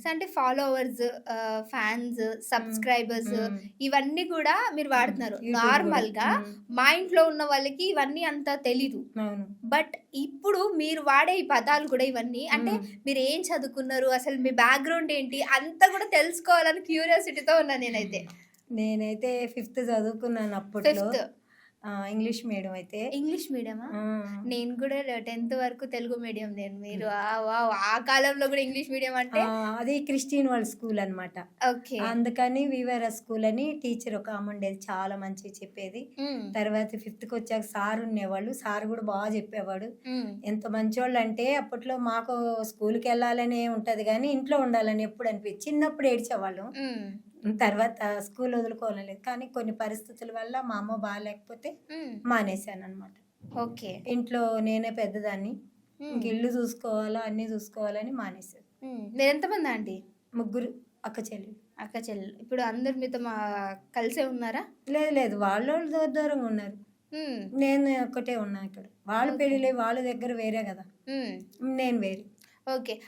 So, అంటే followers, fans, హ్మ్. Subscribers హ్మ్. ఇవన్నీ గూడా మీరు హ్మ్. వాడుతున్నారు. యూట్యూబ్ గూడా. నార్మల్‌గా హ్మ్. మా ఇంట్లో ఉన్న వాళ్ళకి ఇవన్నీ అంత తెలీదు. అవును. బట్ ఇప్పుడు మీరు వాడే ఈ పదాలు కూడా ఇవన్నీ అంటే హ్మ్. మీరేం చదువుకున్నారు? అసలు మీ బ్యాక్‌గ్రౌండ్ ఏంటి? అంతా కూడా తెలుసుకోవాలని క్యూరియాసిటీతో ఉన్నా నేనైతే. నేనైతే ఫిఫ్త్ చదువుకున్నాను అప్పట్లో. ఫిఫ్త్ ఇంగ్లీష్ మీడియం అయితే. ఇంగ్లీష్ మీడియమా? ఆ! నేను కూడా 10థ్ వరకు తెలుగు మీడియం నేను. హ్మ్. మీరు వావ్! ఆ కాలంలో కూడా ఇంగ్లీష్ మీడియం అంటే అది క్రిస్టియన్ వాళ్ళ స్కూల్ అనమాట. ఓకే. అందుకని వివేరా స్కూల్ అని టీచర్ ఒకామె ఉండేది. చాలా మంచిగా చెప్పేది. హ్మ్. తర్వాత ఫిఫ్త్‌కొచ్చాక సార్ ఉండేవాళ్ళు. సార్ గూడా చెప్పేవాడు. హ్మ్. ఎంత మంచోళ్ళంటే అప్పట్లో మాకు స్కూలుకెళ్ళాలనే ఉంటది గానీ, ఇంట్లో ఉండాలని ఎప్పుడు చిన్నప్పుడు ఏడ్చేవాళ్ళం. హ్మ్. తర్వాత స్కూల్ వదులుకోవాలని లేదు. కానీ కొన్ని పరిస్థితుల వల్ల మా అమ్మ బాలేకపోతే హ్మ్. మానేశాననమాట. ఓకే. ఇంట్లో నేనే పెద్దదాన్ని. ఇంక హ్మ్. ఇల్లు చూసుకోవాలా, అన్నీ చూసుకోవాలని మానేశాను. హ్మ్. మీరెంతమంది ఆంటీ? ముగ్గురు అక్క చెల్లెలు. అక్క చెల్లెలు. ఇప్పుడు అందరూ మీతో కలిసే ఉన్నారా? లేదు లేదు. వాళ్ళోళ్ళు దూరంగా ఉన్నారు. హ్మ్. నేను ఒక్కటే ఉన్నా ఇక్కడ. వాళ్ళ ఓకే. పెళ్ళిళ్ళయి వాళ్ళ దగ్గర వేరే గదా! హ్మ్. నేను వేరే. ఓకే.